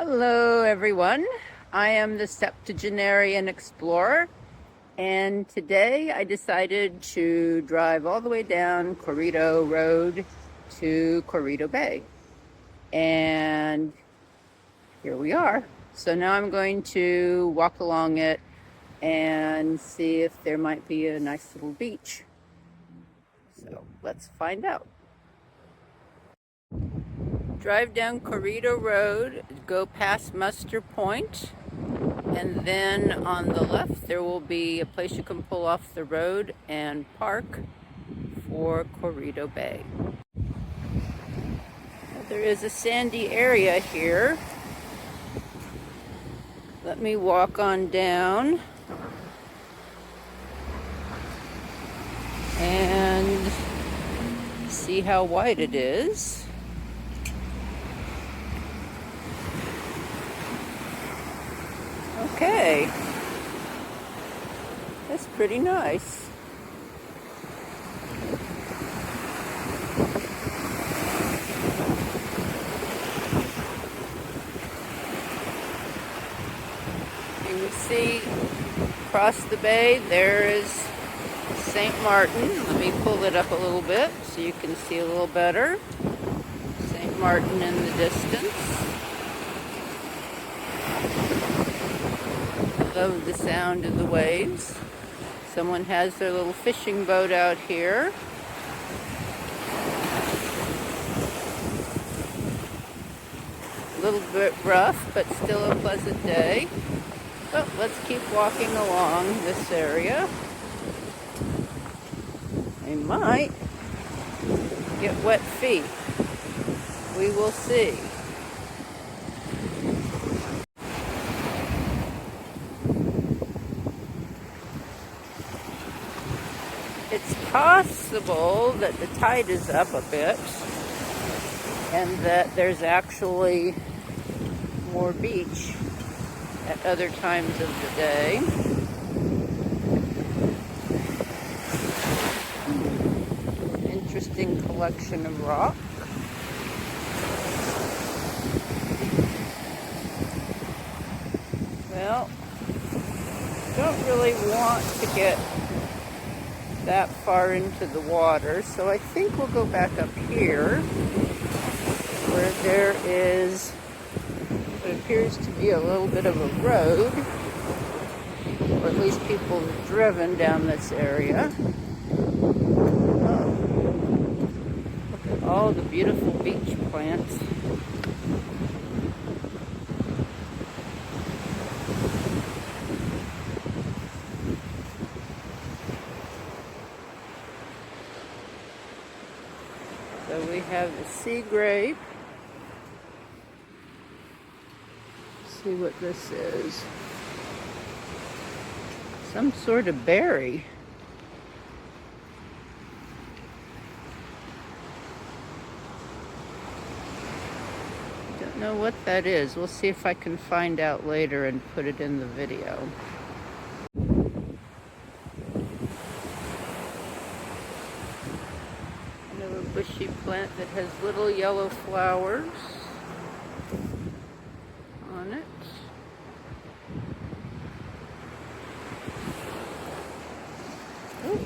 Hello everyone, I am the Septuagenarian Explorer, and today I decided to drive all the way down Corito Road to Corito Bay. And here we are. So now I'm going to walk along it and see if there might be a nice little beach. So let's find out. Drive down Corito Road, go past Muster Point, and then on the left there will be a place you can pull off the road and park for Corito Bay. There is a sandy area here. Let me walk on down and see how wide it is. Okay, that's pretty nice. You can see across the bay there is St. Martin. Let me pull it up a little bit so you can see a little better. St. Martin in the distance. Love the sound of the waves. Someone has their little fishing boat out here. A little bit rough, but still a pleasant day. But let's keep walking along this area. I might get wet feet. We will see. It's possible that the tide is up a bit and that there's actually more beach at other times of the day. Interesting collection of rock. Well, don't really want to get that far into the water, so I think we'll go back up here where there is what appears to be a little bit of a road, or at least people have driven down this area. Oh, look at all the beautiful beach plants. So we have the sea grape. Let's see what this is. Some sort of berry. Don't know what that is. We'll see if I can find out later and put it in the video. Bushy plant that has little yellow flowers on it. Oh,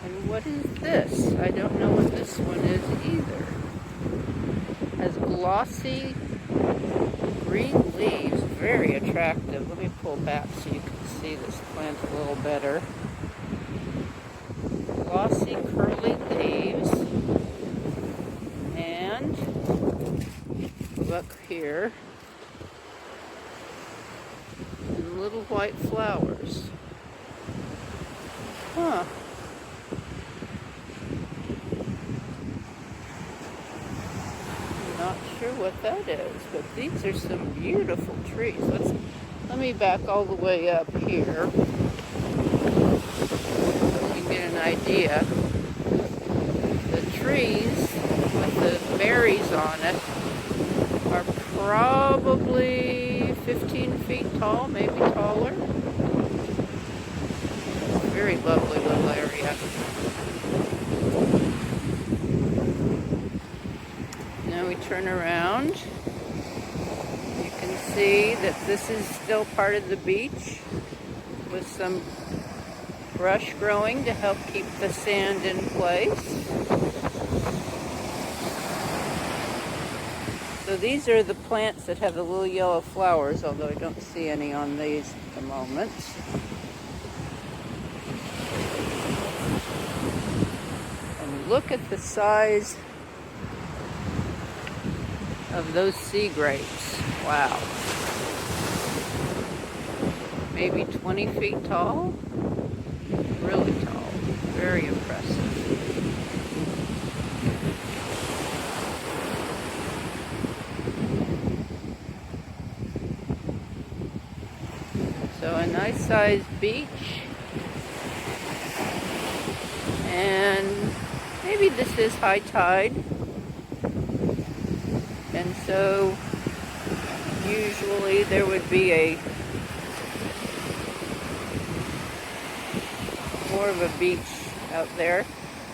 and what is this? I don't know what this one is either. It has glossy green leaves, very attractive. Let me pull back so you can see this plant a little better. Glossy, curly leaves, and look here, and little white flowers. Huh. I'm not sure what that is, but these are some beautiful trees. Let me back all the way up here. Get an idea. The trees with the berries on it are probably 15 feet tall, maybe taller. Very lovely little area. Now we turn around You see that this is still part of the beach with some brush growing to help keep the sand in place. So these are the plants that have the little yellow flowers, although I don't see any on these at the moment. And look at the size of those sea grapes. Wow. Maybe 20 feet tall? Really tall. Very impressive. So a nice sized beach. And maybe this is high tide. And so usually there would be more of a beach out there.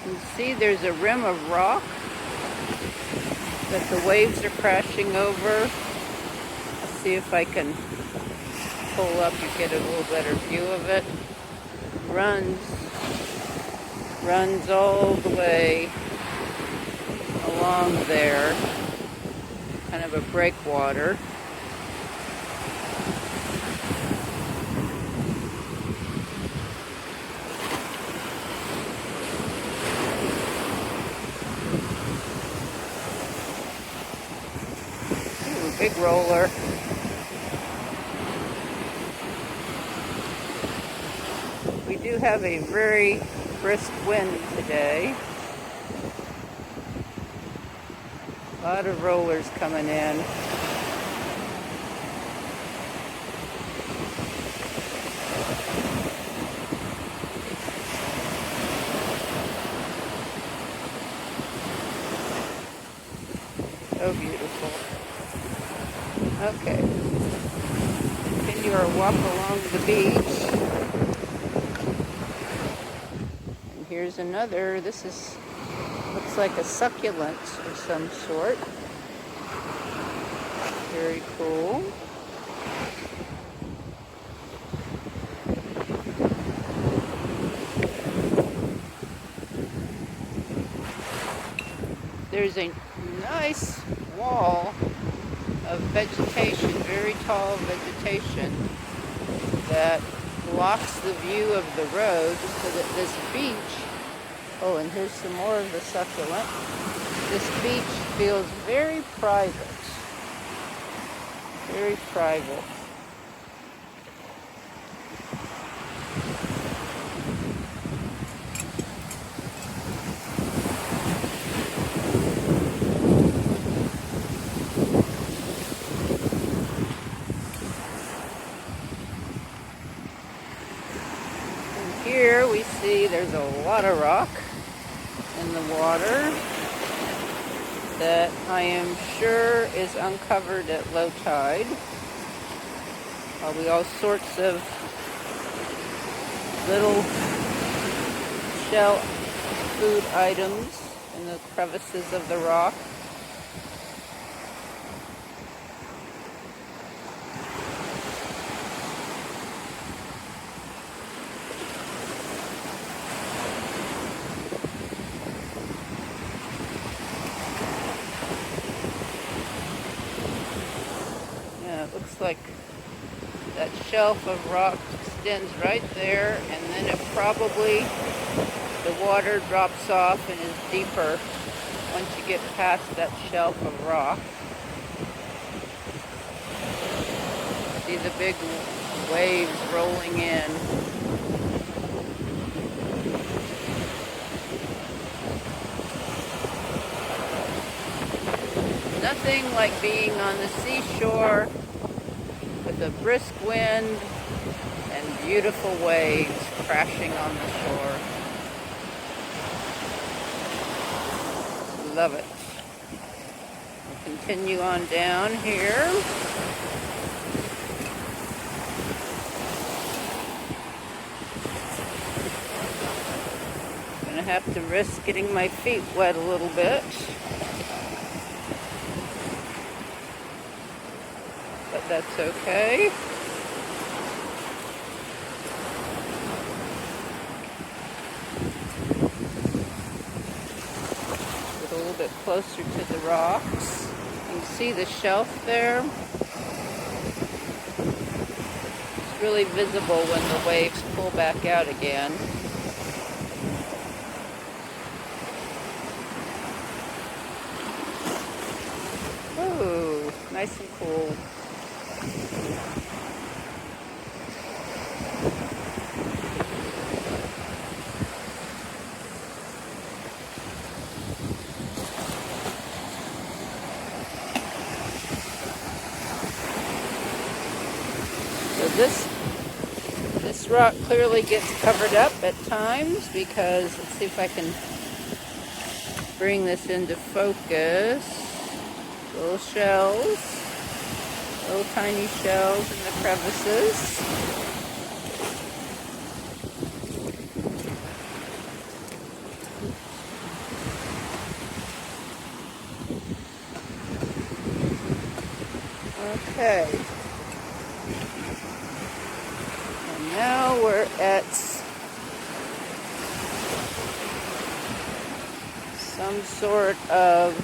You can see there's a rim of rock that the waves are crashing over. Let's see if I can pull up and get a little better view of it. Runs all the way along there. Kind of a breakwater. Ooh, big roller. We do have a very brisk wind today. A lot of rollers coming in. So beautiful. Okay. Continue our walk along the beach. And here's another. Looks like a succulent of some sort. Very cool. There's a nice wall of vegetation, very tall vegetation, that blocks the view of the road so that this beach, oh, and here's some more of the succulent. This beach feels very private. Very private. And here we see there's a lot of rock in the water that I am sure is uncovered at low tide. Probably all sorts of little shell food items in the crevices of the rock. It looks like that shelf of rock extends right there, and then it probably, the water drops off and is deeper once you get past that shelf of rock. See the big waves rolling in. Nothing like being on the seashore with a brisk wind and beautiful waves crashing on the shore. Love it. We'll continue on down here. Gonna have to risk getting my feet wet a little bit. but that's okay. Get a little bit closer to the rocks. You can see the shelf there. It's really visible when the waves pull back out again. Ooh, nice and cool. So this rock clearly gets covered up at times because, let's see if I can bring this into focus. Little shells, little tiny shells in the crevices. Okay. And now we're at some sort of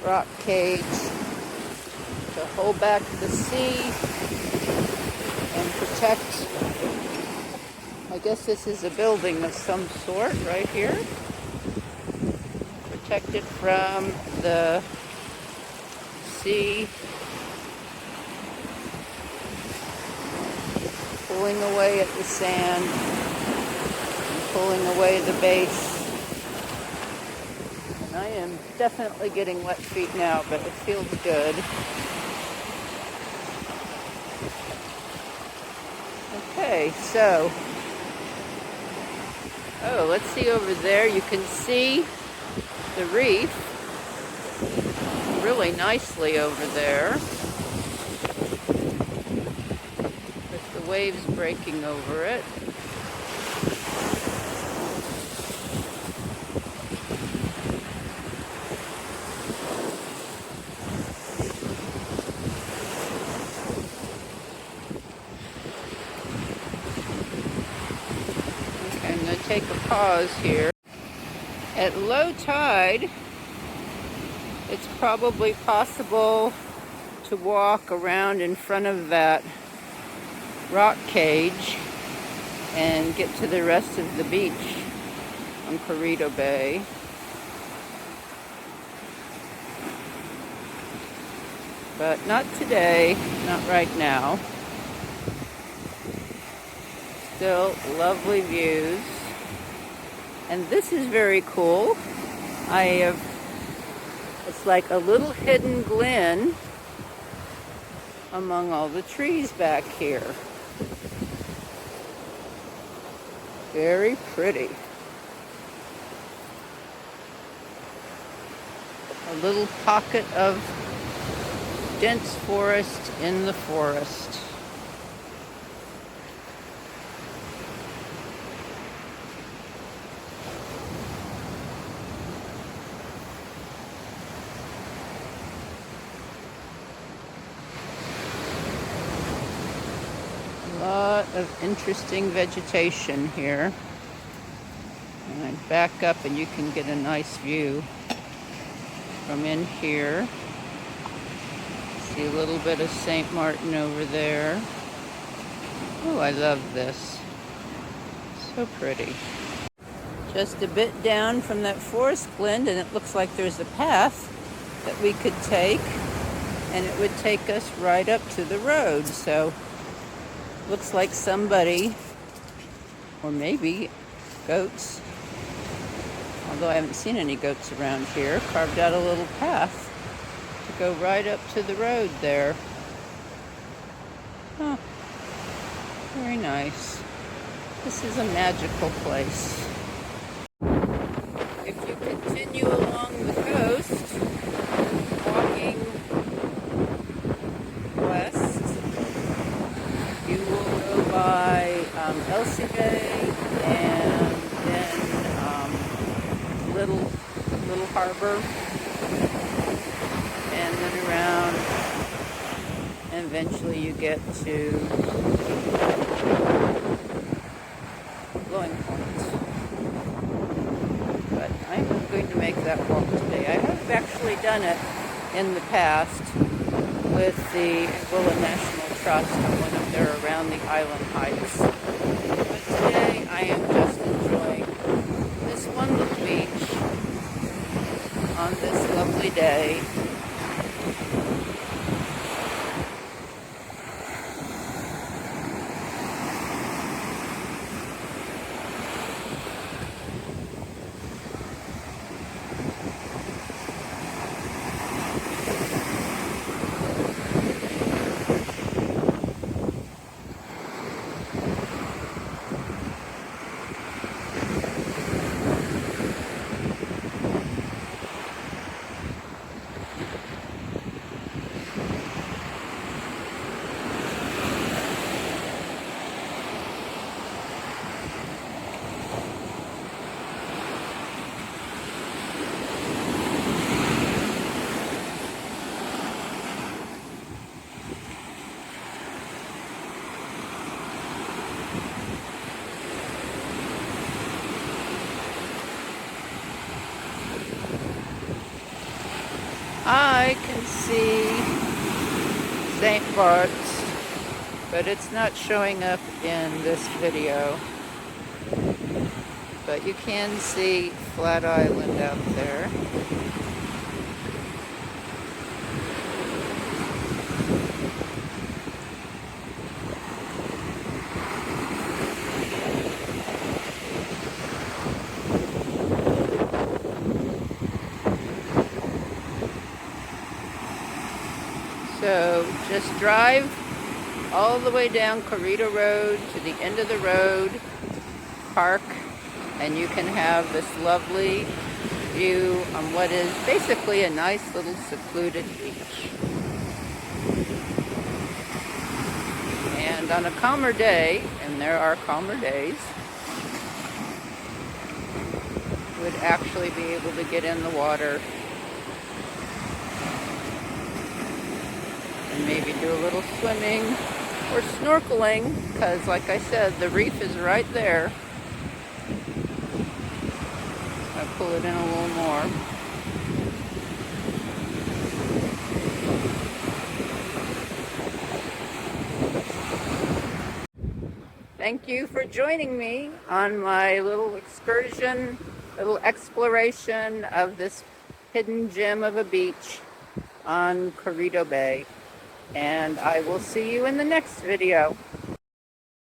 rock cage to hold back the sea and protect. I guess this is a building of some sort right here. Protect it from the sea pulling away at the sand and pulling away the base. I am definitely getting wet feet now, but it feels good. Okay, so, let's see over there. You can see the reef really nicely over there, with the waves breaking over it. Take a pause here. At low tide, it's probably possible to walk around in front of that rock cage and get to the rest of the beach on Corito Bay. But not today, not right now. Still lovely views. And this is very cool. It's like a little hidden glen among all the trees back here. Very pretty. A little pocket of dense forest in the forest. Lot of interesting vegetation here. And I back up and you can get a nice view from in here. See a little bit of St. Martin over there. Oh, I love this. So pretty. Just a bit down from that forest glen, and it looks like there's a path that we could take, and it would take us right up to the road. So looks like somebody, or maybe goats, although I haven't seen any goats around here, carved out a little path to go right up to the road there. Oh, very nice. This is a magical place. If you continue along the coast, walking west, you will go by Elsie Bay and then Little Harbor, and then around eventually you get to Blowing Point. But I'm going to make that walk today. I have actually done it in the past with the Anguilla National Trust on one of their Around the Island hikes. But today I am just enjoying this one little beach on this lovely day. I can see St. Bart's, but it's not showing up in this video. But you can see Flat Island out there. So just drive all the way down Corito Road to the end of the road, park, and you can have this lovely view on what is basically a nice little secluded beach. And on a calmer day, and there are calmer days, you would actually be able to get in the water and maybe do a little swimming or snorkeling, because like I said, the reef is right there. I'll pull it in a little more. Thank you for joining me on my little excursion, little exploration of this hidden gem of a beach on Corito Bay. And I will see you in the next video.